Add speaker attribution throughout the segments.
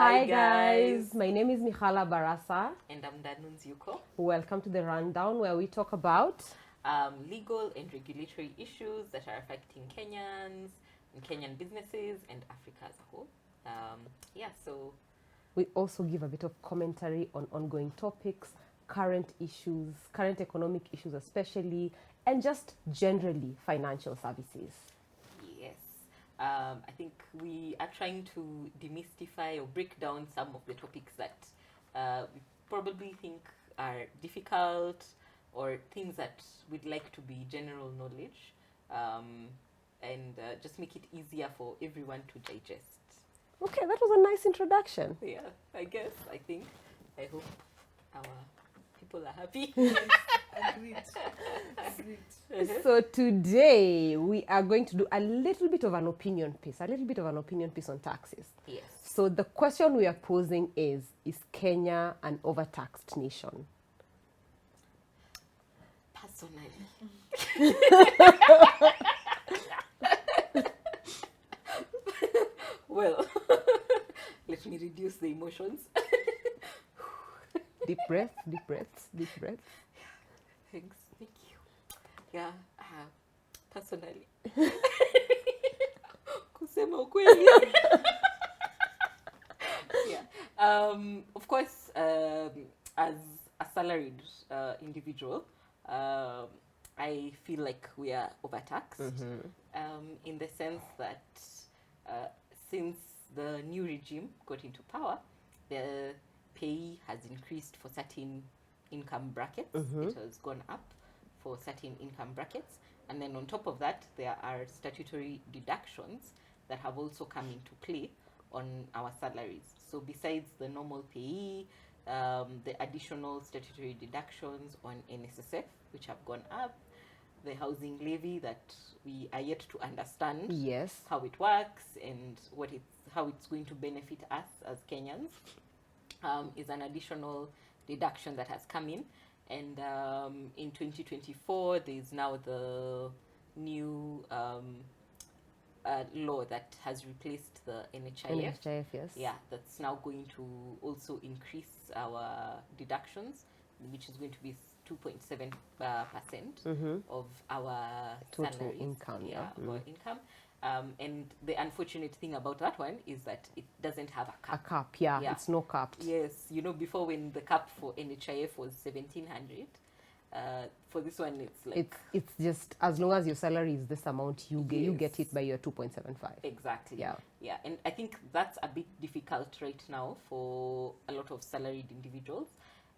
Speaker 1: Hi guys, my name is Mikhala Barasa.
Speaker 2: And I'm Nzyuko.
Speaker 1: Welcome to the Rundown, where we talk about
Speaker 2: Legal and regulatory issues that are affecting Kenyans and Kenyan businesses and Africa as a whole. So
Speaker 1: we also give a bit of commentary on ongoing topics, current issues, current economic issues especially, and just generally financial services.
Speaker 2: yes, I think we are trying to demystify or break down some of the topics that we probably think are difficult or things that we'd like to be general knowledge, and just make it easier for everyone to digest.
Speaker 1: Okay, that was a nice introduction.
Speaker 2: Yeah, I guess. I hope our people are happy.
Speaker 3: Agreed.
Speaker 1: So today we are going to do a little bit of an opinion piece on taxes.
Speaker 2: Yes.
Speaker 1: So the question we are posing is Kenya an overtaxed nation?
Speaker 2: Personally. Well, let me reduce the emotions.
Speaker 1: Deep breath, deep breaths, deep breaths.
Speaker 2: Thanks. Thank you. Yeah, personally. Kusema ukweli. Yeah. Of course, as a salaried individual, I feel like we are overtaxed, in the sense that since the new regime got into power, the pay has increased for certain income brackets. It has gone up for certain income brackets. And then on top of that, there are statutory deductions that have also come into play on our salaries. So besides the normal pay, the additional statutory deductions on NSSF, which have gone up, the housing levy that we are yet to understand how it works and how it's going to benefit us as Kenyans, is an additional deduction that has come in. And in 2024, there's now the new law that has replaced the NHIF.
Speaker 1: NHIF, yes.
Speaker 2: Yeah, that's now going to also increase our deductions, which is going to be 2.7% of our
Speaker 1: total
Speaker 2: salaries,
Speaker 1: income.
Speaker 2: our income. And the unfortunate thing about that one is that it doesn't have a cap.
Speaker 1: It's no capped.
Speaker 2: Yes, before, when the cap for NHIF was 1,700, for this one it's like
Speaker 1: it's just as long as your salary is this amount, you get it by your 2.75.
Speaker 2: Exactly.
Speaker 1: Yeah.
Speaker 2: And I think that's a bit difficult right now for a lot of salaried individuals.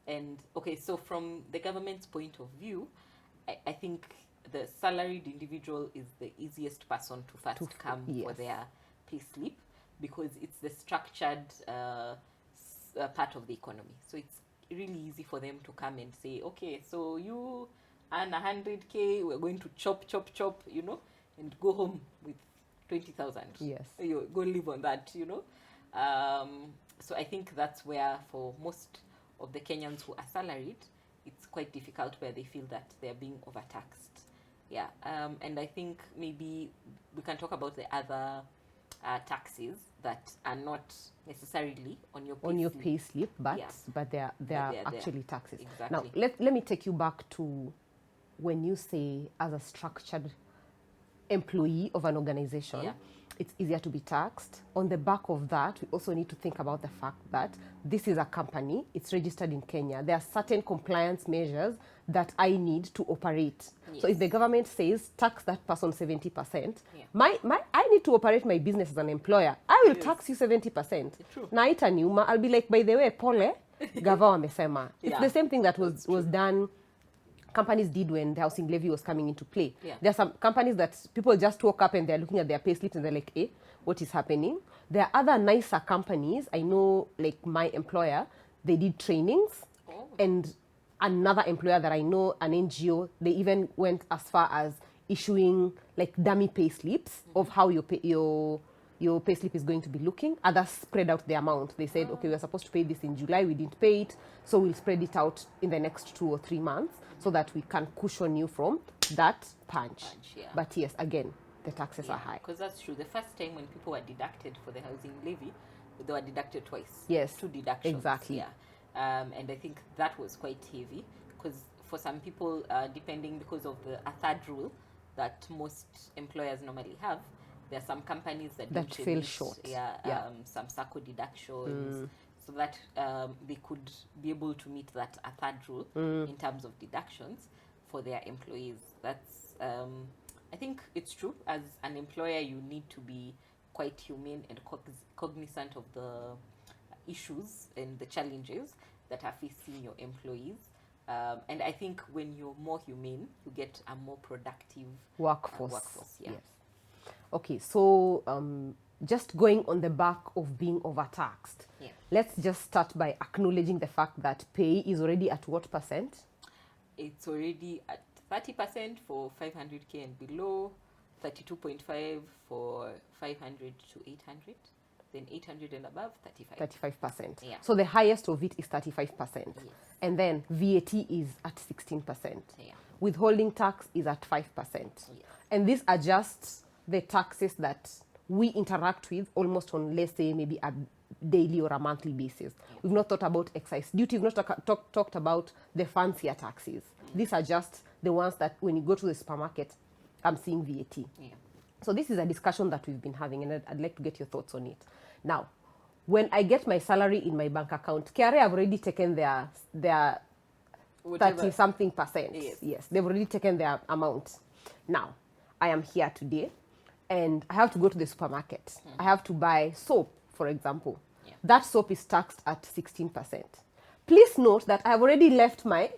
Speaker 2: And okay, so from the government's point of view, I think the salaried individual is the easiest person to first come for their pay slip, because it's the structured part of the economy. So it's really easy for them to come and say, okay, so you earn 100K, we're going to chop, and go home with 20,000.
Speaker 1: Yes.
Speaker 2: You go live on that, So I think that's where, for most of the Kenyans who are salaried, it's quite difficult, where they feel that they're being overtaxed. Yeah. And I think maybe we can talk about the other taxes that are not necessarily on your
Speaker 1: pay slip, but they are actually taxes.
Speaker 2: Exactly.
Speaker 1: Now let me take you back to when you say, as a structured employee of an organization, it's easier to be taxed. On the back of that, we also need to think about the fact that this is a company, it's registered in Kenya. There are certain compliance measures that I need to operate. So if the government says tax that person 70%, I need to operate my business as an employer. I will tax you 70%. Naita niuma, I'll be like, by the way, pole, gava wamesema. It's the same thing that was done. Companies did when the housing levy was coming into play. There are some companies that people just woke up and they're looking at their pay slips and they're like, what is happening? There are other nicer companies. I know, like my employer, they did trainings. And another employer that I know, an NGO, they even went as far as issuing like dummy pay slips of how your pay slip is going to be looking. Others spread out the amount. They said, okay, we're supposed to pay this in July, we didn't pay it, so we'll spread it out in the next 2 or 3 months so that we can cushion you from that punch. But yes, again, the taxes are high.
Speaker 2: Because that's true. The first time when people were deducted for the housing levy, they were deducted twice.
Speaker 1: Yes.
Speaker 2: 2 deductions.
Speaker 1: Exactly.
Speaker 2: Yeah. And I think that was quite heavy because for some people, depending because of a third rule that most employers normally have, there are some companies that don't
Speaker 1: fell
Speaker 2: emit,
Speaker 1: short.
Speaker 2: some SACCO deductions, so that they could be able to meet that a third rule in terms of deductions for their employees. That's I think it's true. As an employer, you need to be quite humane and cognizant of the issues and the challenges that are facing your employees. And I think when you're more humane, you get a more productive
Speaker 1: workforce.
Speaker 2: Yeah.
Speaker 1: Yes. Okay, so just going on the back of being overtaxed, let's just start by acknowledging the fact that pay is already at what percent?
Speaker 2: It's already at 30% for 500K and below, 32.5 for 500 to 800, then 800 and above,
Speaker 1: 35%.
Speaker 2: Yeah.
Speaker 1: So the highest of it is 35%.
Speaker 2: Yes.
Speaker 1: And then VAT is at 16%.
Speaker 2: Yeah.
Speaker 1: Withholding tax is at 5%.
Speaker 2: Yes.
Speaker 1: And this adjusts the taxes that we interact with almost on, let's say, maybe a daily or a monthly basis. We've not thought about excise duty. We've not talked about the fancier taxes. These are just the ones that when you go to the supermarket, I'm seeing VAT.
Speaker 2: Yeah.
Speaker 1: So this is a discussion that we've been having, and I'd like to get your thoughts on it. Now, when I get my salary in my bank account, KRA have already taken their 30-something percent. Yes, they've already taken their amount. Now, I am here today, and I have to go to the supermarket. I have to buy soap, for example.
Speaker 2: Yeah.
Speaker 1: That soap is taxed at 16%. Please note that I have already left my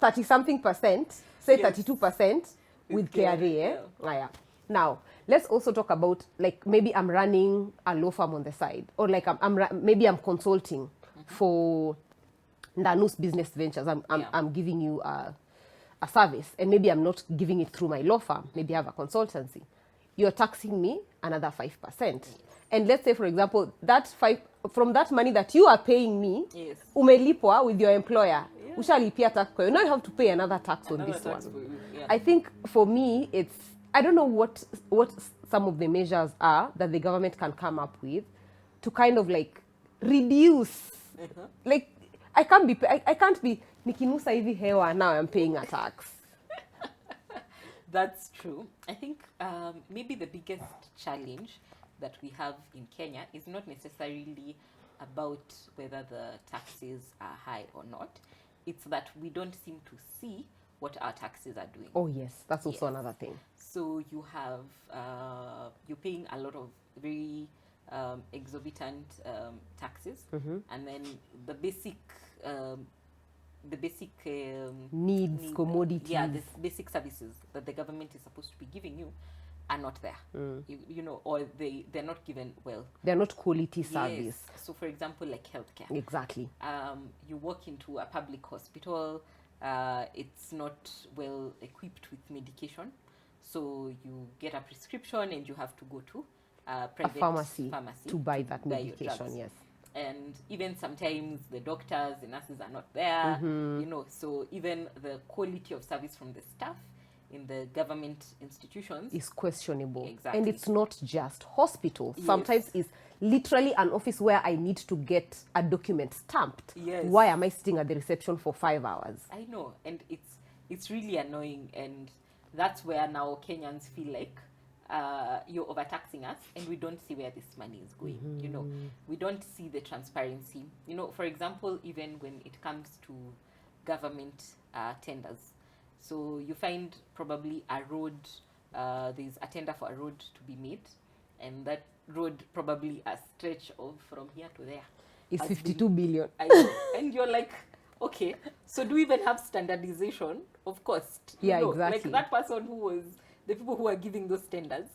Speaker 1: 30-something percent, say 32% with KRA. Yeah. Now, let's also talk about, like, maybe I'm running a law firm on the side, or like maybe I'm consulting for Ndanu's business ventures. I'm giving you a service, and maybe I'm not giving it through my law firm. Maybe I have a consultancy. You're taxing me another 5%. And let's say, for example, from that money that you are paying me, umelipwa with your employer, ushalipia tax. Now you have to pay another tax on this one. I think for me, I don't know what some of the measures are that the government can come up with to kind of like reduce. Like, I can't be nikinusa hivi hewa, now I'm paying a tax.
Speaker 2: That's true. I think maybe the biggest challenge that we have in Kenya is not necessarily about whether the taxes are high or not. It's that we don't seem to see what our taxes are doing.
Speaker 1: Oh yes, that's also another thing.
Speaker 2: So you have you're paying a lot of very exorbitant taxes, and then the basic
Speaker 1: needs, commodities.
Speaker 2: Yeah, the basic services that the government is supposed to be giving you are not there. You know, or they're not given well.
Speaker 1: They're not quality service.
Speaker 2: Yes. So for example, like healthcare.
Speaker 1: Exactly.
Speaker 2: You walk into a public hospital, it's not well equipped with medication. So you get a prescription and you have to go to a private
Speaker 1: pharmacy to buy
Speaker 2: to
Speaker 1: that
Speaker 2: buy your
Speaker 1: medication,
Speaker 2: drugs.
Speaker 1: yes.
Speaker 2: And even sometimes the doctors, the nurses are not there, you know, so even the quality of service from the staff in the government institutions
Speaker 1: is questionable.
Speaker 2: Exactly.
Speaker 1: And it's not just hospitals. Sometimes it's literally an office where I need to get a document stamped.
Speaker 2: Yes.
Speaker 1: Why am I sitting at the reception for 5 hours?
Speaker 2: I know, and it's really annoying, and that's where now Kenyans feel like you're overtaxing us and we don't see where this money is going. You know, we don't see the transparency. You know, for example, even when it comes to government tenders, so you find probably a road, there's a tender for a road to be made, and that road probably a stretch of from here to there
Speaker 1: It's 52 billion.
Speaker 2: And you're like, okay, so do we even have standardization of cost?
Speaker 1: Yeah,
Speaker 2: you know,
Speaker 1: exactly.
Speaker 2: Like that person who was, the people who are giving those tenders,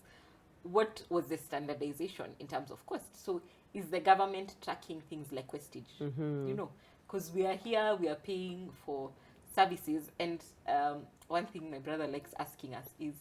Speaker 2: what was the standardization in terms of cost? So is the government tracking things like wastage? You know, because we are here, we are paying for services, and one thing my brother likes asking us is,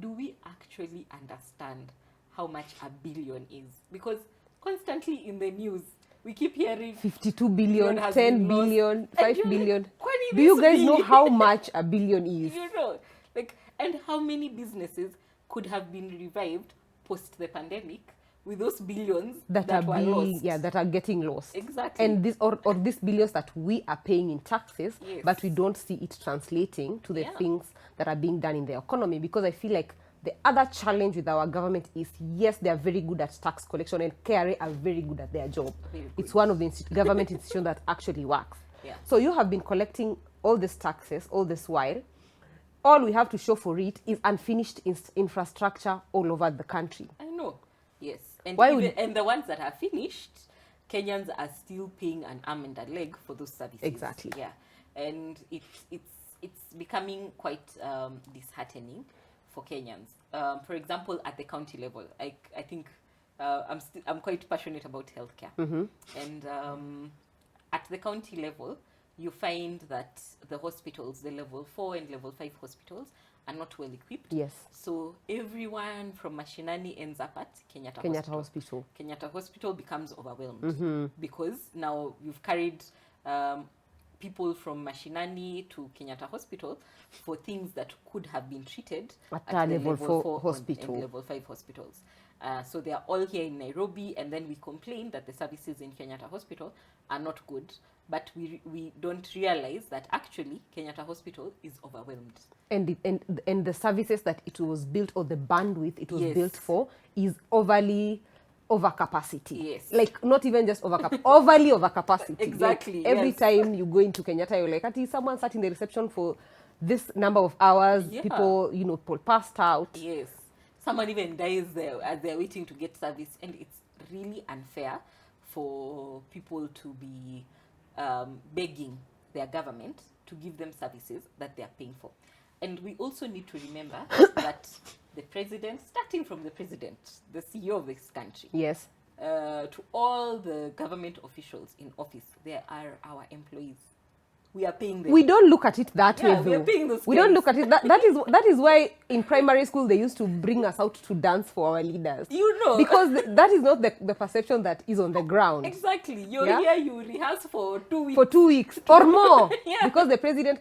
Speaker 2: do we actually understand how much a billion is? Because constantly in the news, we keep hearing
Speaker 1: 52 billion, 10
Speaker 2: been
Speaker 1: billion,
Speaker 2: lost.
Speaker 1: 5
Speaker 2: And
Speaker 1: billion.
Speaker 2: like,
Speaker 1: Do you guys know how much a billion is?
Speaker 2: You know, like, and how many businesses could have been revived post the pandemic with those billions
Speaker 1: that are
Speaker 2: were
Speaker 1: being,
Speaker 2: lost.
Speaker 1: that are getting lost.
Speaker 2: Exactly.
Speaker 1: And this or these billions that we are paying in taxes,
Speaker 2: Yes.
Speaker 1: but we don't see it translating to the things that are being done in the economy. Because I feel like the other challenge with our government is, yes, they are very good at tax collection, and KRA are very good at their job. It's one of the government institutions that actually works.
Speaker 2: Yeah.
Speaker 1: So you have been collecting all these taxes all this while. All we have to show for it is unfinished infrastructure all over the country.
Speaker 2: I know. Yes. And
Speaker 1: Why
Speaker 2: and the ones that are finished, Kenyans are still paying an arm and a leg for those services.
Speaker 1: Exactly.
Speaker 2: Yeah. And it's becoming quite disheartening for Kenyans. For example, at the county level, I think I'm quite passionate about healthcare. And at the county level, you find that the hospitals, the level 4 and level 5 hospitals, are not well equipped.
Speaker 1: Yes.
Speaker 2: So everyone from Mashinani ends up at Kenyatta
Speaker 1: Hospital.
Speaker 2: Kenyatta Hospital becomes overwhelmed because now you've carried people from Mashinani to Kenyatta Hospital for things that could have been treated
Speaker 1: at the level 4 hospital
Speaker 2: and level 5 hospitals. So they are all here in Nairobi, and then we complain that the services in Kenyatta Hospital are not good, but we don't realize that actually Kenyatta Hospital is overwhelmed.
Speaker 1: And the services that it was built, or the bandwidth it was
Speaker 2: Yes.
Speaker 1: built for, is overly overcapacity.
Speaker 2: Yes.
Speaker 1: Like, not even just overly overcapacity.
Speaker 2: Exactly,
Speaker 1: Like, every
Speaker 2: yes.
Speaker 1: time you go into Kenyatta, you're like, someone sat in the reception for this number of hours.
Speaker 2: Yeah.
Speaker 1: People, people passed out.
Speaker 2: Yes. Someone even dies there as they're waiting to get service, and it's really unfair for people to be begging their government to give them services that they are paying for. And we also need to remember that the president, starting from the president, the CEO of this country,
Speaker 1: Yes.
Speaker 2: to all the government officials in office, they are our employees. We are paying them.
Speaker 1: We don't look at it that way,
Speaker 2: Yeah,
Speaker 1: though.
Speaker 2: we are paying those
Speaker 1: We don't
Speaker 2: guys.
Speaker 1: look at it. That is why in primary school they used to bring us out to dance for our leaders.
Speaker 2: You know.
Speaker 1: Because that is not the perception that is on the ground.
Speaker 2: Exactly. You're
Speaker 1: Yeah?
Speaker 2: here, you rehearse for 2 weeks.
Speaker 1: For 2 weeks or more.
Speaker 2: Yeah.
Speaker 1: Because the president,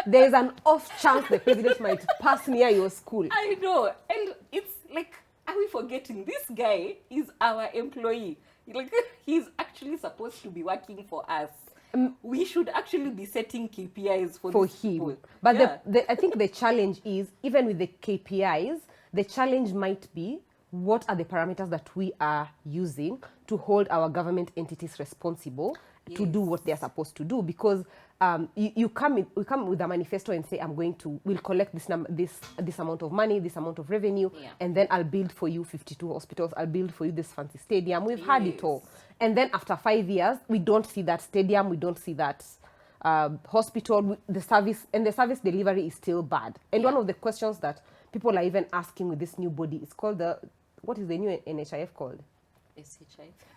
Speaker 1: there is an off chance the president might pass near your school.
Speaker 2: I know. And it's like, are we forgetting? This guy is our employee. Like, he's actually supposed to be working for us. We should actually be setting KPIs for these
Speaker 1: him.
Speaker 2: people.
Speaker 1: But
Speaker 2: Yeah.
Speaker 1: I think the challenge is, even with the KPIs, the challenge might be, what are the parameters that we are using to hold our government entities responsible to do what they're supposed to do? Because we come with a manifesto and say, we'll collect this amount of money, this amount of revenue, and then I'll build for you 52 hospitals, I'll build for you this fancy stadium. We've had it all. And then after 5 years, we don't see that stadium, we don't see that hospital, the service delivery is still bad. And one of the questions that people are even asking with this new body is called what is the new NHIF called?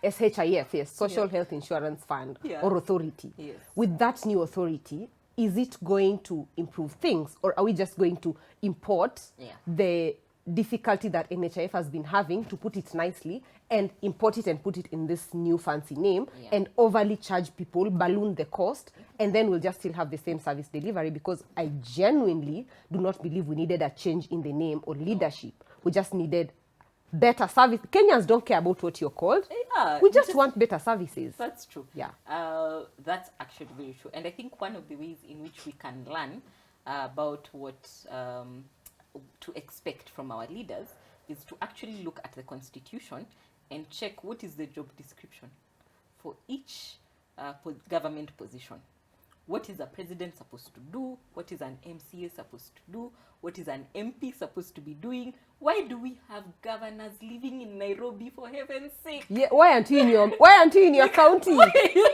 Speaker 1: SHIF, yes, Social Health Insurance Fund or Authority.
Speaker 2: Yes.
Speaker 1: With that new authority, is it going to improve things, or are we just going to import the difficulty that NHIF has been having, to put it nicely, and import it and put it in this new fancy name and overly charge people, balloon the cost, and then we'll just still have the same service delivery? Because I genuinely do not believe we needed a change in the name or leadership. We just needed better service. Kenyans don't care about what you're called.
Speaker 2: Yeah,
Speaker 1: we just want better services.
Speaker 2: That's true.
Speaker 1: Yeah.
Speaker 2: That's actually very true. And I think one of the ways in which we can learn about what to expect from our leaders is to actually look at the constitution and check what is the job description for each government position. What is a president supposed to do? What is an MCA supposed to do? What is an MP supposed to be doing? Why do we have governors living in Nairobi, for heaven's sake?
Speaker 1: Yeah, why aren't you in your county?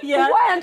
Speaker 2: Yeah. Why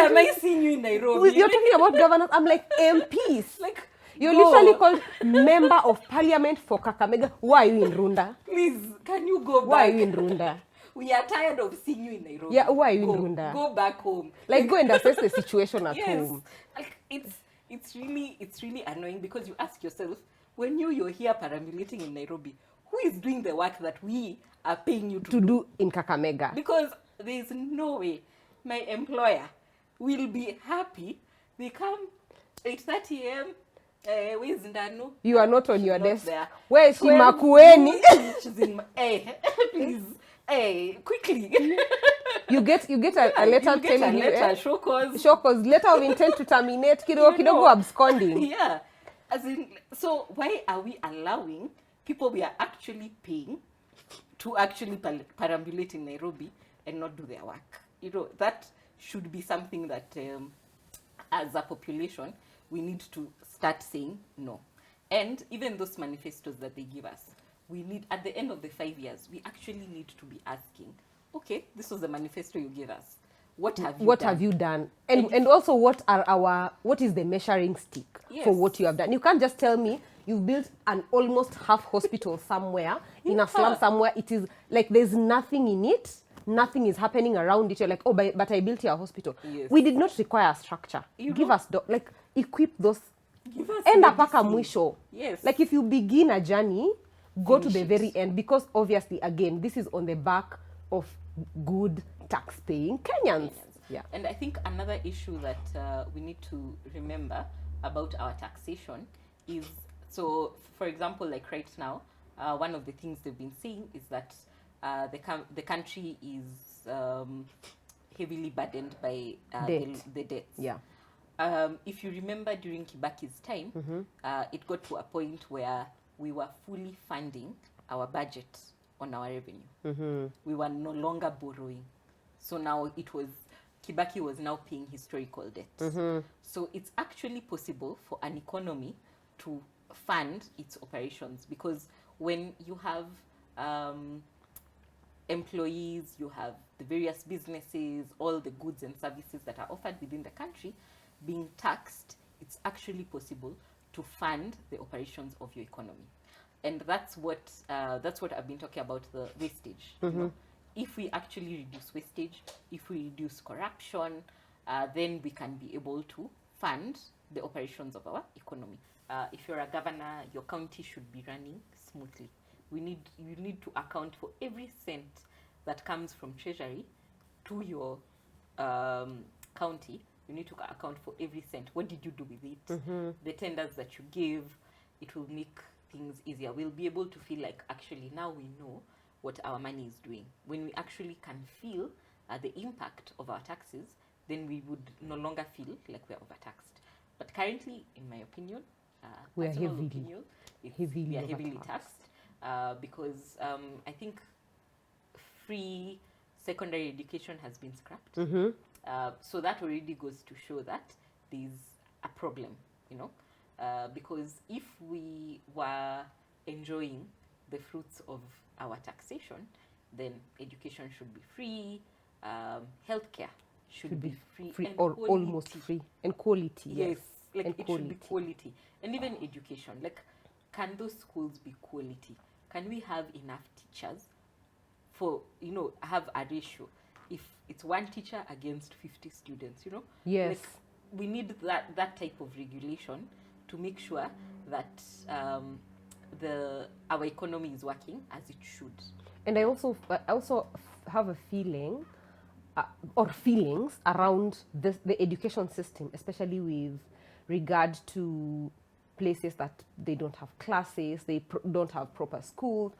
Speaker 2: am I seeing you in Nairobi?
Speaker 1: You're talking about governors. I'm like, MPs.
Speaker 2: Like,
Speaker 1: you're literally called member of parliament for Kakamega. Why are you in Runda?
Speaker 2: Please, can you go back?
Speaker 1: Why are you in Runda?
Speaker 2: We are tired of seeing you in Nairobi.
Speaker 1: Yeah, why are you in Runda?
Speaker 2: Go back home.
Speaker 1: Like, go and assess the situation at home.
Speaker 2: Like, it's really annoying, because you ask yourself, when you're here perambulating in Nairobi, who is doing the work that we are paying you to
Speaker 1: do in Kakamega?
Speaker 2: Because there is no way my employer will be happy. They come 8:30 a.m. Where is Ndanu?
Speaker 1: You are not on
Speaker 2: She's
Speaker 1: your
Speaker 2: not
Speaker 1: desk.
Speaker 2: there.
Speaker 1: Where is
Speaker 2: Where
Speaker 1: Makueni?
Speaker 2: She's in please. Quickly.
Speaker 1: You get a letter
Speaker 2: you get
Speaker 1: telling
Speaker 2: a letter,
Speaker 1: you,
Speaker 2: show cause.
Speaker 1: show cause, letter of intent to terminate, kidogo absconding.
Speaker 2: Yeah. As in, so why are we allowing people we are actually paying to actually perambulate in Nairobi and not do their work? That should be something that as a population, we need to start saying no. And even those manifestos that they give us, we need, at the end of the 5 years, we actually need to be asking, okay, this was the manifesto you gave us. What have you done?
Speaker 1: And also what is the measuring stick for what you have done? You can't just tell me you've built an almost half hospital somewhere in a slum somewhere. It is like there's nothing in it. Nothing is happening around it. You're like, oh, but I built your hospital.
Speaker 2: Yes.
Speaker 1: We did not require a structure. Give us, equip those.
Speaker 2: Give us
Speaker 1: End up paka mwisho.
Speaker 2: Yes.
Speaker 1: Like if you begin a journey, go
Speaker 2: Finish
Speaker 1: to the
Speaker 2: it.
Speaker 1: very end. Because obviously, again, this is on the back of good tax-paying Kenyans. Yeah.
Speaker 2: And I think another issue that we need to remember about our taxation is, so for example, like right now, one of the things they've been saying is that the country is heavily burdened by the debts.
Speaker 1: Yeah.
Speaker 2: If you remember during Kibaki's time, it got to a point where we were fully funding our budget on our revenue. We were no longer borrowing. So now Kibaki was now paying historical debt. So it's actually possible for an economy to fund its operations, because when you have employees, you have the various businesses, all the goods and services that are offered within the country being taxed, it's actually possible to fund the operations of your economy. And that's what I've been talking about, the wastage. If we actually reduce wastage, if we reduce corruption, then we can be able to fund the operations of our economy. If you're a governor, your county should be running smoothly. You need to account for every cent that comes from Treasury to your county. You need to account for every cent. What did you do with it? The tenders that you give, it will make things easier. We'll be able to feel like actually now we know what our money is doing. When we actually can feel the impact of our taxes, then we would no longer feel like we're overtaxed. But currently, in my opinion,
Speaker 1: we are
Speaker 2: heavily taxed because I think free secondary education has been scrapped. So that already goes to show that there's a problem, because if we were enjoying the fruits of our taxation, then education should be free, healthcare should be free and
Speaker 1: or almost free, and quality.
Speaker 2: Yes, like
Speaker 1: and
Speaker 2: it should be quality. And even education, like, can those schools be quality? Can we have enough teachers for, have a ratio? If it's one teacher against 50 students,
Speaker 1: Yes.
Speaker 2: Like, we need that type of regulation to make sure that our economy is working as it should.
Speaker 1: And I also have a feeling or feelings around the education system, especially with regard to places that they don't have classes, they don't have proper schools.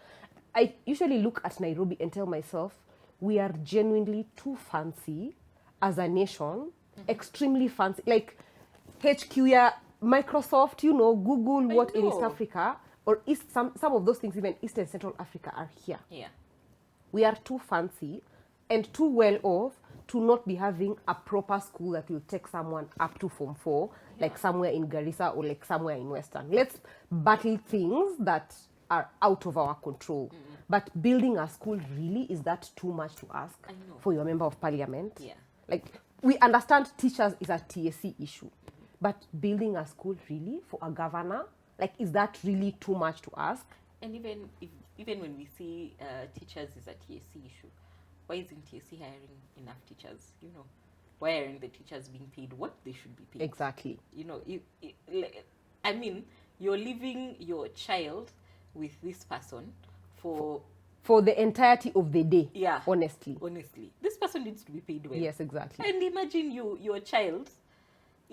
Speaker 1: I usually look at Nairobi and tell myself, we are genuinely too fancy as a nation, extremely fancy. Like HQ, Microsoft, Google, in East Africa, or some of those things, even East and Central Africa, are here.
Speaker 2: Yeah.
Speaker 1: We are too fancy and too well off to not be having a proper school that will take someone up to Form 4, like somewhere in Garissa or like somewhere in Western. Let's battle things that are out of our control. But building a school, really, is that too much to ask for your member of parliament?
Speaker 2: Yeah.
Speaker 1: Like, we understand teachers is a TSC issue, but building a school, really, for a governor, like, is that really too much to ask?
Speaker 2: And even when we see teachers is a TSC issue, why isn't TSC hiring enough teachers? Why aren't the teachers being paid what they should be paid?
Speaker 1: Exactly.
Speaker 2: You're leaving your child with this person
Speaker 1: for the entirety of the day.
Speaker 2: Yeah.
Speaker 1: Honestly.
Speaker 2: This person needs to be paid well.
Speaker 1: Yes, exactly.
Speaker 2: And imagine your child,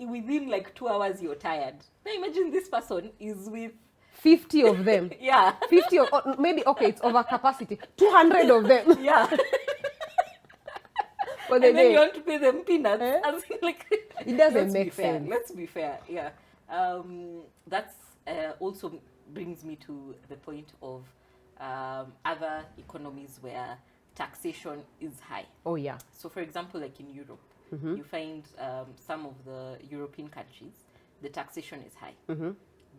Speaker 2: within like 2 hours you're tired. Now imagine this person is with
Speaker 1: 50 of them.
Speaker 2: yeah.
Speaker 1: 50 of, or maybe, okay, it's over capacity. 200 of them.
Speaker 2: Yeah.
Speaker 1: For the
Speaker 2: And then
Speaker 1: day.
Speaker 2: you want to pay them peanuts.
Speaker 1: Eh?
Speaker 2: As in, like,
Speaker 1: It doesn't
Speaker 2: let's
Speaker 1: make
Speaker 2: be fair.
Speaker 1: sense.
Speaker 2: Let's be fair. Yeah. That's also brings me to the point of other economies where taxation is high.
Speaker 1: Oh, yeah.
Speaker 2: So, for example, like in Europe, you find some of the European countries, the taxation is high,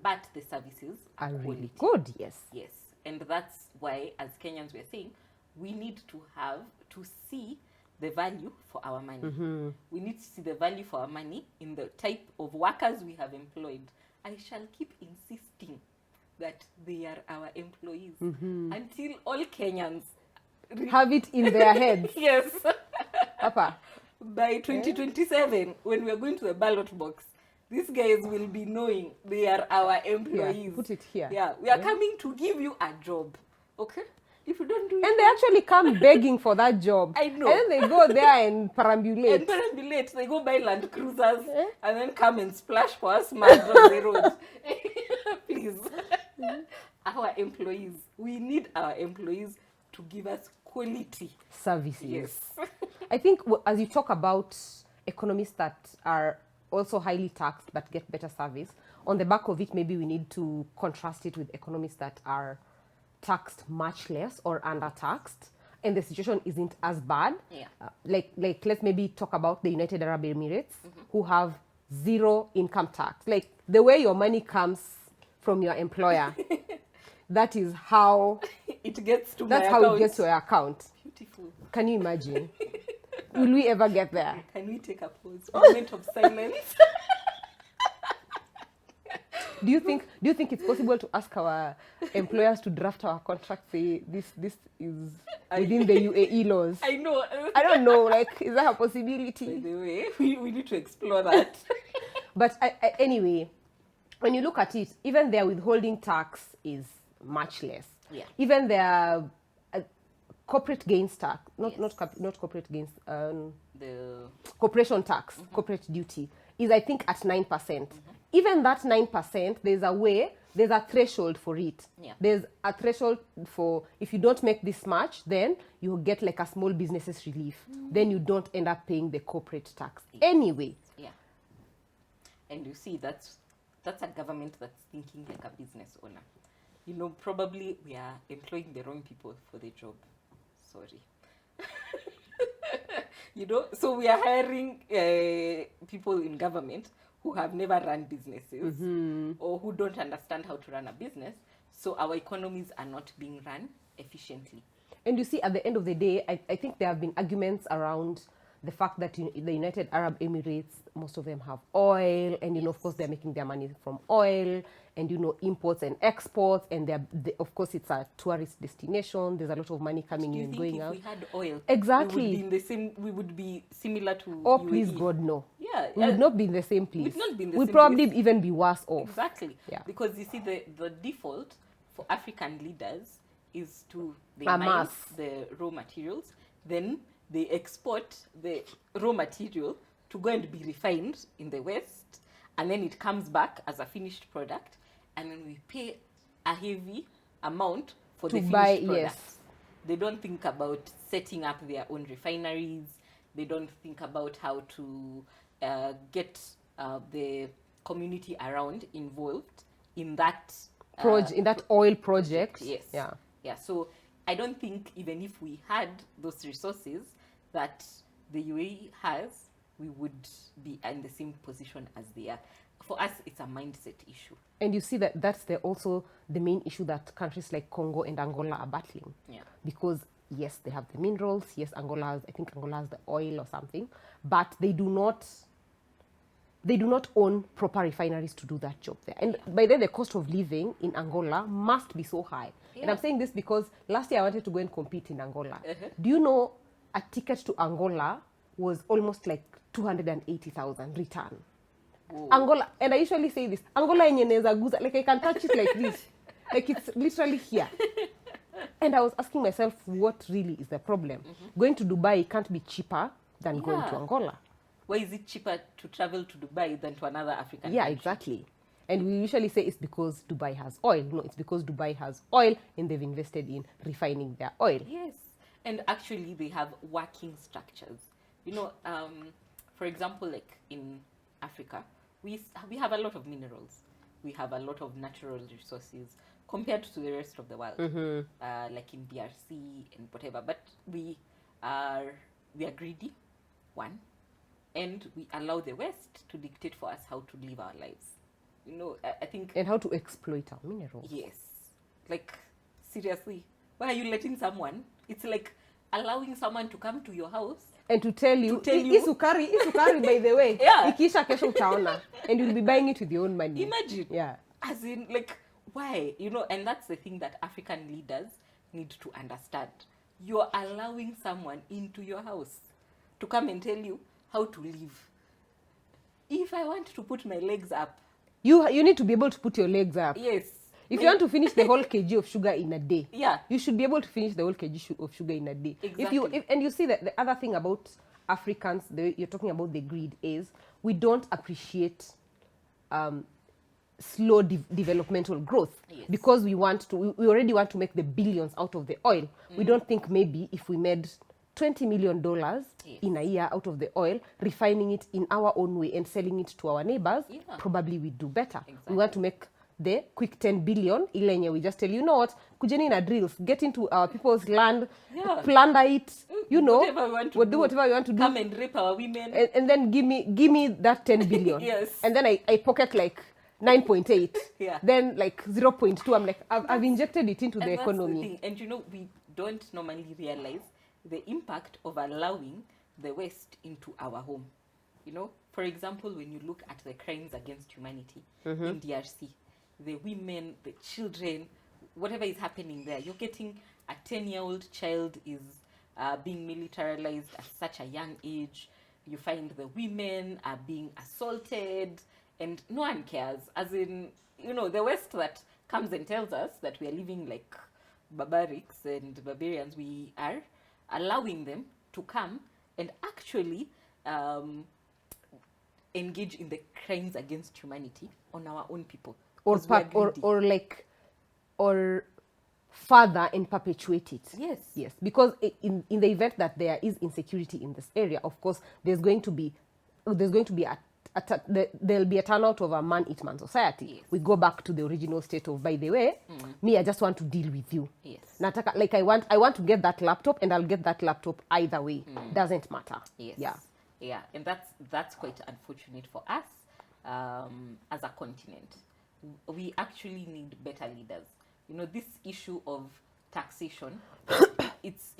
Speaker 2: but the services
Speaker 1: Are really
Speaker 2: quality.
Speaker 1: good, yes.
Speaker 2: Yes, and that's why, as Kenyans, we're saying we need to see the value for our money. We need to see the value for our money in the type of workers we have employed. I shall keep insisting that they are our employees until all Kenyans
Speaker 1: Have it in their heads.
Speaker 2: yes.
Speaker 1: Papa.
Speaker 2: By 2027, when we are going to the ballot box, these guys will be knowing they are our employees.
Speaker 1: Yeah, put it here.
Speaker 2: Yeah, we are coming to give you a job. Okay? If you don't do it,
Speaker 1: And they actually come begging for that job.
Speaker 2: I know.
Speaker 1: And then they go there and perambulate.
Speaker 2: and perambulate, they go buy Land Cruisers and then come and splash for us mud on the road. Please. Our employees, we need our employees to give us quality
Speaker 1: Services.
Speaker 2: Yes.
Speaker 1: I think as you talk about economies that are also highly taxed but get better service, on the back of it, maybe we need to contrast it with economies that are taxed much less or under-taxed, and the situation isn't as bad.
Speaker 2: Yeah.
Speaker 1: Like let's maybe talk about the United Arab Emirates, who have zero income tax. Like the way your money comes from your employer, that is how
Speaker 2: It gets to
Speaker 1: that's
Speaker 2: my
Speaker 1: how
Speaker 2: account.
Speaker 1: it gets to your account.
Speaker 2: Beautiful.
Speaker 1: Can you imagine? Will we ever get there?
Speaker 2: Can we take a pause? Moment of silence.
Speaker 1: Do you think it's possible to ask our employers to draft our contract, say this is within the UAE laws?
Speaker 2: I know.
Speaker 1: I don't know, like, is that a
Speaker 2: By
Speaker 1: possibility?
Speaker 2: the way, we need to explore that.
Speaker 1: But anyway, when you look at it, even their withholding tax is much less.
Speaker 2: Yeah.
Speaker 1: Even their corporate gains tax, not corporate gains,
Speaker 2: The
Speaker 1: corporation tax, corporate duty, is I think at 9%. Even that 9%, there's a threshold for it.
Speaker 2: Yeah.
Speaker 1: There's a threshold for, if you don't make this much, then you get like a small businesses relief. Then you don't end up paying the corporate tax. Anyway.
Speaker 2: yeah. And you see, that's a government that's thinking like a business owner. You know, probably we are employing the wrong people for the job. Sorry. You know, so we are hiring people in government who have never run businesses or who don't understand how to run a business. So our economies are not being run efficiently.
Speaker 1: And you see, at the end of the day, I think there have been arguments around the fact that the United Arab Emirates, most of them have oil, and of course they're making their money from oil, and imports and exports, and of course it's a tourist destination. There's a lot of money coming in and going out.
Speaker 2: Do you think if we had oil,
Speaker 1: Exactly,
Speaker 2: we would be similar to
Speaker 1: oh
Speaker 2: UAE?
Speaker 1: please God, no.
Speaker 2: Yeah,
Speaker 1: We would not be in the same place.
Speaker 2: We'd not be in the
Speaker 1: We'd
Speaker 2: same
Speaker 1: probably
Speaker 2: place.
Speaker 1: even be worse off.
Speaker 2: Exactly.
Speaker 1: Yeah.
Speaker 2: Because you see, the default for African leaders is to they
Speaker 1: Amass.
Speaker 2: mine the raw materials, then they export the raw material to go and be refined in the West, and then it comes back as a finished product, and then we pay a heavy amount for
Speaker 1: To
Speaker 2: the finished
Speaker 1: buy,
Speaker 2: product.
Speaker 1: yes.
Speaker 2: They don't think about setting up their own refineries. They don't think about how to get the community around involved in that
Speaker 1: In that oil project.
Speaker 2: Yes.
Speaker 1: Yeah.
Speaker 2: Yeah. So I don't think even if we had those resources that the UAE has, we would be in the same position as they are. For us, it's a mindset issue.
Speaker 1: And you see that that's also the main issue that countries like Congo and Angola are battling.
Speaker 2: Yeah.
Speaker 1: Because yes, they have the minerals. Yes, I think Angola has the oil or something, but they do not own proper refineries to do that job there. And by then, the cost of living in Angola must be so high.
Speaker 2: Yeah.
Speaker 1: And I'm saying this because last year I wanted to go and compete in Angola. Do you know a ticket to Angola was almost like 280,000 return?
Speaker 2: Whoa.
Speaker 1: Angola, and I usually say this, Angola yenye neza guza, like I can touch it like this. Like it's literally here. And I was asking myself, what really is the problem? Going to Dubai can't be cheaper than going to Angola.
Speaker 2: why is it cheaper to travel to Dubai than to another African
Speaker 1: Yeah,
Speaker 2: country?
Speaker 1: exactly. And we usually say it's because Dubai has oil. No, it's because Dubai has oil and they've invested in refining their oil.
Speaker 2: Yes, and actually they have working structures. You know, for example, like in Africa, we have a lot of minerals. We have a lot of natural resources compared to the rest of the world, like in DRC and whatever. But we are greedy, one, and we allow the West to dictate for us how to live our lives. You know, I think.
Speaker 1: And how to exploit our minerals.
Speaker 2: Yes, like seriously, why are you letting someone? It's like allowing someone to come to your house
Speaker 1: and to tell you,
Speaker 2: sukari,
Speaker 1: by the way,
Speaker 2: yeah,
Speaker 1: ikisha kesho utaona, and you'll be buying it with your own money.
Speaker 2: Imagine,
Speaker 1: yeah,
Speaker 2: as in, like, why? You know, and that's the thing that African leaders need to understand. You're allowing someone into your house to come and tell you how to live. If I want to put my legs up,
Speaker 1: you need to be able to put your legs up.
Speaker 2: Yes.
Speaker 1: If you want to finish the whole kg of sugar in a day,
Speaker 2: yeah,
Speaker 1: you should be able to finish the whole kg of sugar in a day.
Speaker 2: Exactly.
Speaker 1: And you see that the other thing about Africans, you're talking about the greed, is we don't appreciate slow developmental growth.
Speaker 2: Yes.
Speaker 1: Because we already want to make the billions out of the oil. We don't think maybe if we made $20 million
Speaker 2: yes.
Speaker 1: in a year out of the oil, refining it in our own way and selling it to our neighbors, probably we do better.
Speaker 2: Exactly.
Speaker 1: We want to make the quick 10 billion, ilenye we just tell you know what, kujeni na drills, get into our people's land, plunder it, you know, we'll do whatever we want to do.
Speaker 2: Come and rape our women.
Speaker 1: And then give me that 10 billion.
Speaker 2: Yes.
Speaker 1: And then I pocket like 9.8.
Speaker 2: Yeah.
Speaker 1: Then like 0.2. I'm like, I've injected it into the economy.
Speaker 2: The thing. And you know, we don't normally realize the impact of allowing the West into our home. You know, for example, when you look at the crimes against humanity in DRC, the women, the children, whatever is happening there, you're getting a 10-year-old child is being militarized at such a young age. You find the women are being assaulted and no one cares. As in, you know, the West that comes and tells us that we are living like barbarics and barbarians, we are allowing them to come and actually engage in the crimes against humanity on our own people. Or further and perpetuate it.
Speaker 1: Yes. Yes. Because in the event that there is insecurity in this area, of course, there'll be a turnout of a man-eat-man society.
Speaker 2: Yes.
Speaker 1: We go back to the original state of, by the way, me, I just want to deal with you.
Speaker 2: Yes.
Speaker 1: Nataka, like I want to get that laptop, and I'll get that laptop either way. Doesn't matter.
Speaker 2: Yes.
Speaker 1: Yeah.
Speaker 2: Yeah. And that's quite unfortunate for us as a continent. We actually need better leaders. You know, this issue of taxation, it's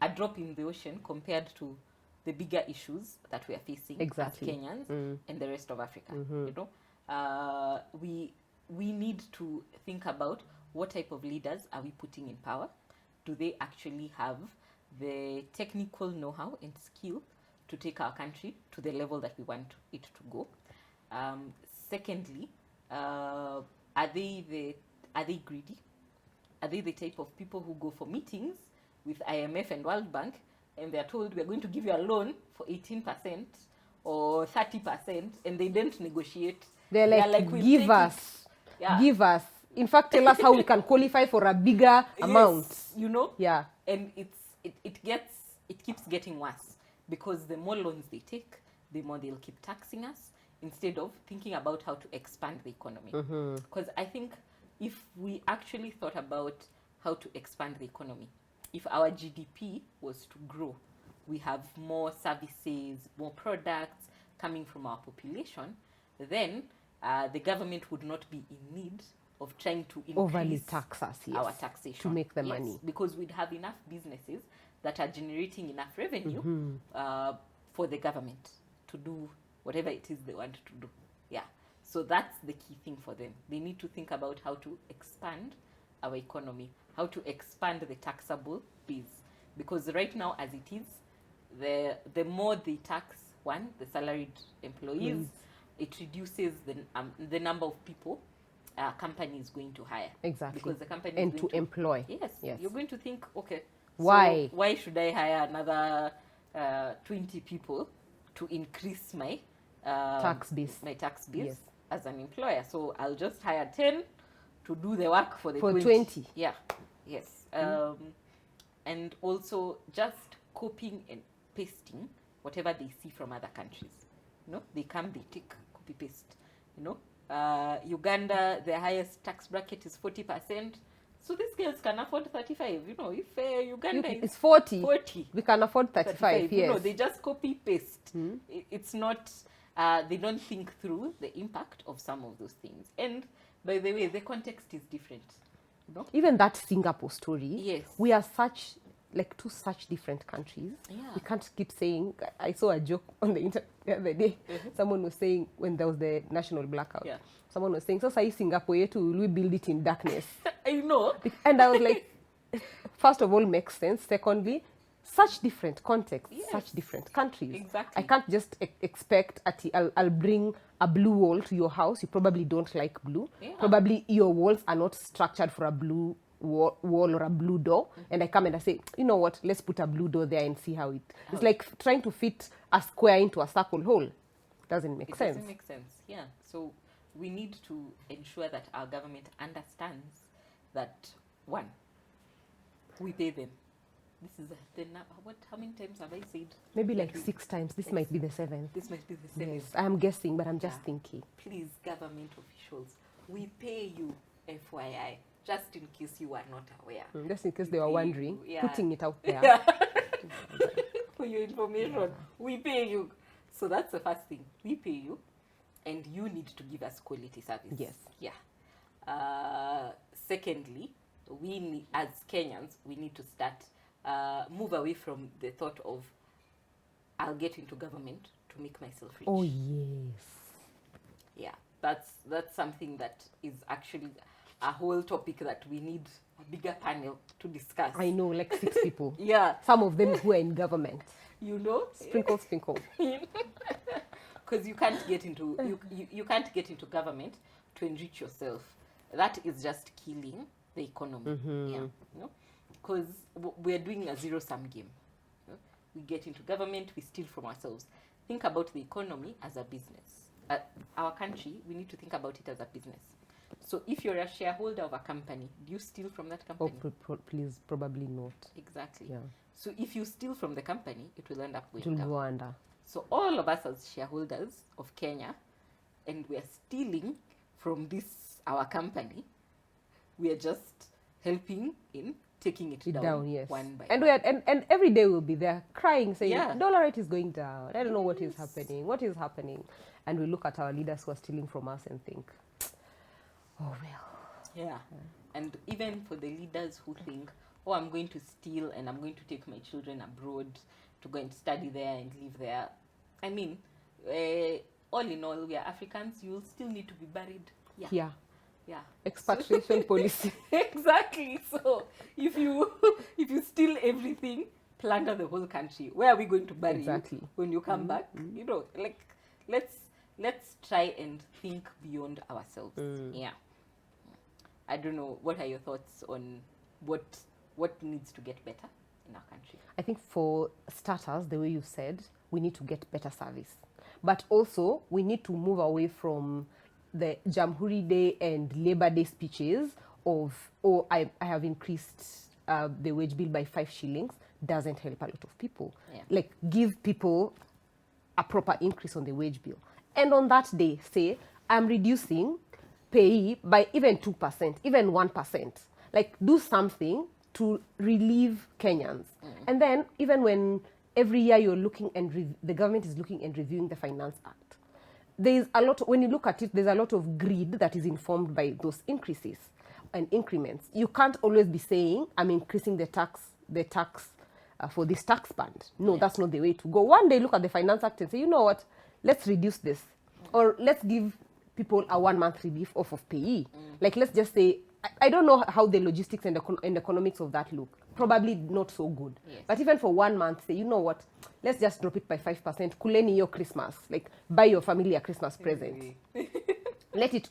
Speaker 2: a drop in the ocean compared to the bigger issues that we are facing as Kenyans and the rest of Africa. You know, we need to think about what type of leaders are we putting in power. Do they actually have the technical know-how and skill to take our country to the level that we want it to go? Secondly, are they greedy? Are they the type of people who go for meetings with IMF and World Bank and they're told we're going to give you a loan for 18% or 30% and they don't negotiate?
Speaker 1: They're like we'll give us. In fact, tell us how we can qualify for a bigger amount.
Speaker 2: You know?
Speaker 1: Yeah.
Speaker 2: And it keeps getting worse because the more loans they take, the more they'll keep taxing us, instead of thinking about how to expand the economy. Because I think if we actually thought about how to expand the economy, if our GDP was to grow, we have more services, more products coming from our population, then the government would not be in need of trying to increase
Speaker 1: tax us,
Speaker 2: our taxation
Speaker 1: to make the money.
Speaker 2: Because we'd have enough businesses that are generating enough revenue for the government to do whatever it is they want to do. Yeah. So that's the key thing for them. They need to think about how to expand our economy, how to expand the taxable base. Because right now, as it is, the more they tax the salaried employees, it reduces the number of people a company is going to hire.
Speaker 1: Exactly.
Speaker 2: Because the company
Speaker 1: and
Speaker 2: is
Speaker 1: to
Speaker 2: going
Speaker 1: employ.
Speaker 2: Yes. You're going to think, okay,
Speaker 1: why?
Speaker 2: So why should I hire another 20 people to increase my
Speaker 1: tax base.
Speaker 2: My tax base
Speaker 1: Yes.
Speaker 2: as an employer. So I'll just hire 10 to do the work for the
Speaker 1: For
Speaker 2: 20.
Speaker 1: 20.
Speaker 2: Yeah. Yes. And also just copying and pasting whatever they see from other countries. You know, they come, they take, copy paste. You know, Uganda, the highest tax bracket is 40%. So these girls can afford 35. You know, if Uganda is
Speaker 1: It's 40.
Speaker 2: 40,
Speaker 1: We can afford 35. Yes.
Speaker 2: you know, they just copy paste. It's not. They don't think through the impact of some of those things. And by the way, the context is different. You know?
Speaker 1: Even that Singapore story.
Speaker 2: Yes.
Speaker 1: We are two such different countries.
Speaker 2: Yeah.
Speaker 1: We can't keep saying. I saw a joke on the internet the other day. Someone was saying when there was the national blackout.
Speaker 2: Yeah.
Speaker 1: Someone was saying, "So say Singapore yetu, will we build it in darkness?"
Speaker 2: I know.
Speaker 1: And I was like, first of all, makes sense. Secondly, such different contexts,
Speaker 2: Yes.
Speaker 1: such different countries.
Speaker 2: Exactly.
Speaker 1: I can't just expect I'll bring a blue wall to your house. You probably don't like blue.
Speaker 2: Yeah.
Speaker 1: Probably your walls are not structured for a blue wall or a blue door. And I come and I say, you know what, let's put a blue door there and see how it... It's like trying to fit a square into a circle hole. Doesn't make sense.
Speaker 2: It doesn't make sense, yeah. So we need to ensure that our government understands that, one, we pay them. This is how many times have I said?
Speaker 1: Maybe like 6 times. This might be the 7th.
Speaker 2: This might be the same.
Speaker 1: Yes, I'm guessing, but I'm just thinking.
Speaker 2: Please, government officials, we pay you, FYI, just in case you are not aware.
Speaker 1: Just in case they were wondering,
Speaker 2: Yeah.
Speaker 1: putting it out there.
Speaker 2: Yeah. For your information, we pay you. So that's the first thing. We pay you, and you need to give us quality service.
Speaker 1: Yes.
Speaker 2: Yeah. Secondly, we need, as Kenyans, we need to start move away from the thought of I'll get into government to make myself rich.
Speaker 1: Oh yes.
Speaker 2: Yeah, that's something that is actually a whole topic that we need a bigger panel to discuss.
Speaker 1: I know, like 6 people.
Speaker 2: Yeah,
Speaker 1: Some of them who are in government.
Speaker 2: you know,
Speaker 1: Sprinkle, sprinkle.
Speaker 2: because you can't get into you can't get into government to enrich yourself. That is just killing the economy. Yeah, you know, because we're doing a zero-sum game. You know? We get into government, we steal from ourselves. Think about the economy as a business. Our country, we need to think about it as a business. So if you're a shareholder of a company, do you steal from that company?
Speaker 1: Oh, please, probably not.
Speaker 2: Exactly.
Speaker 1: Yeah.
Speaker 2: So if you steal from the company, it will end up
Speaker 1: It
Speaker 2: going
Speaker 1: will
Speaker 2: down.
Speaker 1: go under.
Speaker 2: So all of us as shareholders of Kenya, and we are stealing from this, our company, we are just helping in taking it down,
Speaker 1: Yes.
Speaker 2: one by
Speaker 1: And
Speaker 2: one.
Speaker 1: and every day we'll be there crying, saying,
Speaker 2: Yeah.
Speaker 1: dollar rate is going down. I don't know what is happening. What is happening? And we look at our leaders who are stealing from us and think, oh well.
Speaker 2: Yeah. And even for the leaders who think, oh, I'm going to steal and I'm going to take my children abroad to go and study there and live there. I mean, all in all, we are Africans. You'll still need to be buried. Yeah.
Speaker 1: Yeah.
Speaker 2: Yeah.
Speaker 1: Expatriation policy.
Speaker 2: Exactly. So if you steal everything, plunder the whole country, where are we going to bury
Speaker 1: Exactly.
Speaker 2: you when you come back? You know, like let's try and think beyond ourselves. Yeah. I don't know. What are your thoughts on what needs to get better in our country?
Speaker 1: I think for starters, the way you said, we need to get better service. But also, we need to move away from the Jamhuri Day and Labor Day speeches of, oh, I have increased the wage bill by 5 shillings. Doesn't help a lot of people.
Speaker 2: Yeah.
Speaker 1: Like, give people a proper increase on the wage bill. And on that day, say, I'm reducing pay by even 2%, even 1%. Like, do something to relieve Kenyans. And then, even when every year you're looking and the government is looking and reviewing the Finance Act, there's a lot, when you look at it, there's a lot of greed that is informed by those increases and increments. You can't always be saying, I'm increasing the tax for this tax band. No, that's not the way to go. One day, look at the Finance Act and say, you know what, let's reduce this. Or let's give people a 1-month relief off of payee. Like, let's just say, I don't know how the logistics and economics of that look. Probably not so good.
Speaker 2: Yes.
Speaker 1: But even for 1 month, say, you know what, let's just drop it by 5%. Kuleni your Christmas. Like, buy your family a Christmas present. Let it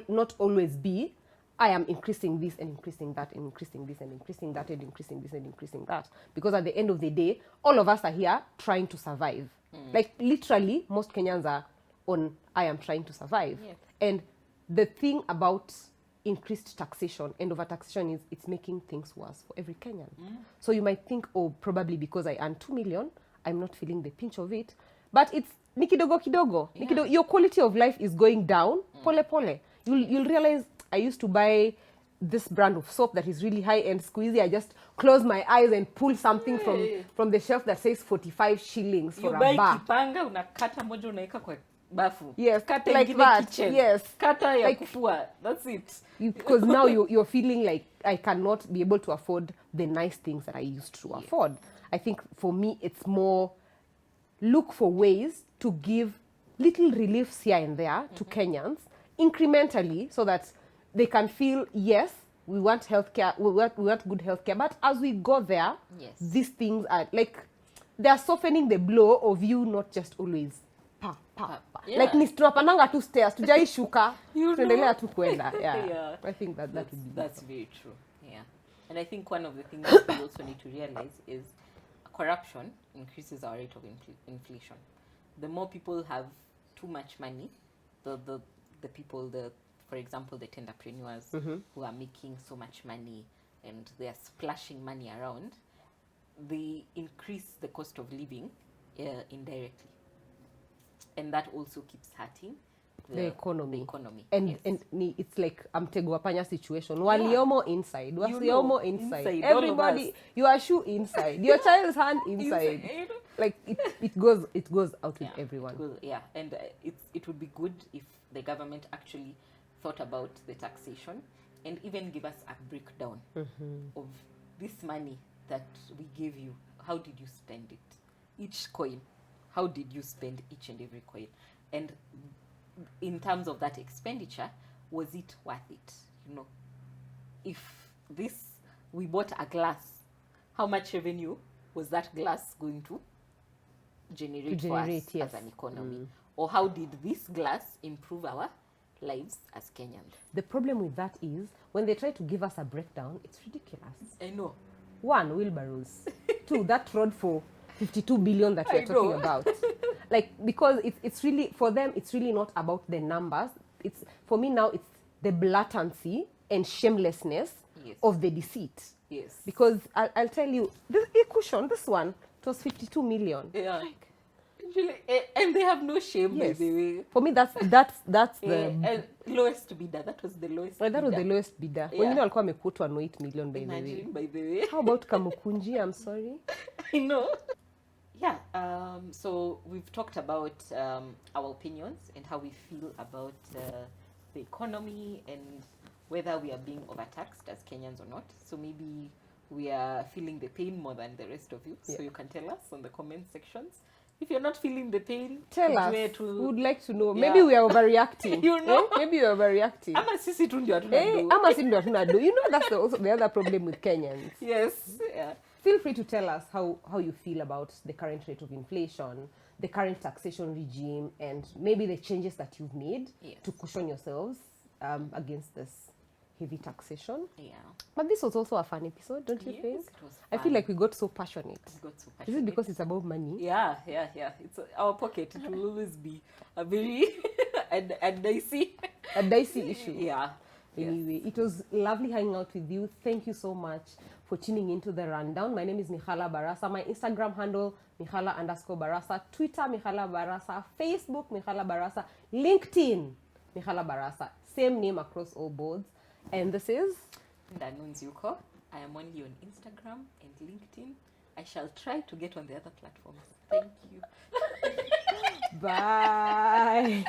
Speaker 1: not always be, I am increasing this and increasing that and increasing this and increasing that and increasing this and increasing that. Because at the end of the day, all of us are here trying to survive. Like literally, most Kenyans are on I am trying to survive.
Speaker 2: Yes.
Speaker 1: And the thing about increased taxation and overtaxation is it's making things worse for every Kenyan. So you might think, oh, probably because I earn 2 million, I'm not feeling the pinch of it. But it's nikidogo kidogo.
Speaker 2: Yeah.
Speaker 1: Your quality of life is going down. Pole pole. You'll realize I used to buy this brand of soap that is really high end squeezy. I just close my eyes and pull something from the shelf that says 45 shillings for
Speaker 2: You buy
Speaker 1: a bar.
Speaker 2: kipanga, unakata moja unaeka kwa bafu.
Speaker 1: Yes,
Speaker 2: Kata
Speaker 1: like
Speaker 2: ingine
Speaker 1: that.
Speaker 2: kitchen.
Speaker 1: Yes.
Speaker 2: Kata ya
Speaker 1: Like-
Speaker 2: kufua. That's it.
Speaker 1: Because now you're feeling like I cannot be able to afford the nice things that I used to afford. I think for me, it's more look for ways to give little reliefs here and there to Kenyans incrementally so that they can feel, yes, we want healthcare, we want good healthcare, but as we go there,
Speaker 2: Yes.
Speaker 1: these things are like, they're softening the blow of you not just always pa.
Speaker 2: Yeah.
Speaker 1: Like tunapandanga tu stairs, tujaishuka,
Speaker 2: You
Speaker 1: tuendelea
Speaker 2: know.
Speaker 1: tu kwenda. Yeah.
Speaker 2: Yeah.
Speaker 1: I think that would be
Speaker 2: That's very true. Yeah. And I think one of the things that we also need to realize is corruption increases our rate of inflation. The more people have too much money, the people, for example, the entrepreneurs who are making so much money and they are splashing money around, they increase the cost of living indirectly. And that also keeps hurting
Speaker 1: the economy.
Speaker 2: And
Speaker 1: And it's like mtego wa panya situation. Waliomo inside, wasiomo inside.
Speaker 2: inside, all of
Speaker 1: Everybody,
Speaker 2: us.
Speaker 1: your shoe inside, your child's hand inside.
Speaker 2: Inside.
Speaker 1: Like it goes out with everyone.
Speaker 2: Yeah, and it would be good if the government actually thought about the taxation and even give us a breakdown of this money that we gave you. How did you spend it? Each coin, how did you spend each and every coin? And in terms of that expenditure, was it worth it? You know, if we bought a glass, how much revenue was that glass going to generate for us
Speaker 1: yes.
Speaker 2: as an economy? Or how did this glass improve our lives as Kenyans?
Speaker 1: The problem with that is when they try to give us a breakdown, it's ridiculous.
Speaker 2: I know.
Speaker 1: 1, wheelbarrows. 2, that road for 52 billion that we're talking about. Like, because it's really, for them, it's really not about the numbers. It's, for me now, it's the blatancy and shamelessness of the deceit.
Speaker 2: Yes.
Speaker 1: Because I'll tell you, this cushion, this one, it was 52 million.
Speaker 2: Yeah. And they have no shame, by
Speaker 1: Yes.
Speaker 2: the way.
Speaker 1: For me, that's the...
Speaker 2: And lowest bidder. That was the lowest
Speaker 1: That was the
Speaker 2: bidder.
Speaker 1: lowest bidder.
Speaker 2: Yeah.
Speaker 1: Wengine walikuwa wamekutwa no 8 million, by the way.
Speaker 2: Imagine, by the way.
Speaker 1: How about Kamukunji? I'm sorry.
Speaker 2: I know. Yeah, so we've talked about our opinions and how we feel about the economy and whether we are being overtaxed as Kenyans or not. So maybe we are feeling the pain more than the rest of you. So
Speaker 1: Yeah.
Speaker 2: you can tell us on the comment sections. If you're not feeling the pain,
Speaker 1: Tell us.
Speaker 2: tujue tu-
Speaker 1: We would like to know.
Speaker 2: Yeah.
Speaker 1: Maybe we are overreacting.
Speaker 2: You know?
Speaker 1: Maybe we are overreacting.
Speaker 2: Ama sisi tu ndio hatuna
Speaker 1: Hey,
Speaker 2: do.
Speaker 1: ama si ndio hatuna do. You know, that's also the other problem with Kenyans.
Speaker 2: Yes. Yeah.
Speaker 1: Feel free to tell us how you feel about the current rate of inflation, the current taxation regime, and maybe the changes that you've made to cushion yourselves against this heavy taxation.
Speaker 2: Yeah.
Speaker 1: But this was also a fun episode, don't you
Speaker 2: Yes,
Speaker 1: think?
Speaker 2: it was
Speaker 1: I feel
Speaker 2: fun.
Speaker 1: like we got so passionate.
Speaker 2: We got so
Speaker 1: Is it
Speaker 2: passionate.
Speaker 1: because it's about money?
Speaker 2: Yeah. It's our pocket. It will always be a very and dicey.
Speaker 1: A dicey issue.
Speaker 2: Yeah.
Speaker 1: Anyway, it was lovely hanging out with you. Thank you so much for tuning into the rundown. My name is Mikhala Barasa. My Instagram handle, Mikhala_Barasa. Twitter, Mikhala Barasa. Facebook, Mikhala Barasa. LinkedIn, Mikhala Barasa. Same name across all boards. And this is...
Speaker 2: Ndanu Nzyuko. I am only on Instagram and LinkedIn. I shall try to get on the other platforms. Thank you.
Speaker 1: Bye.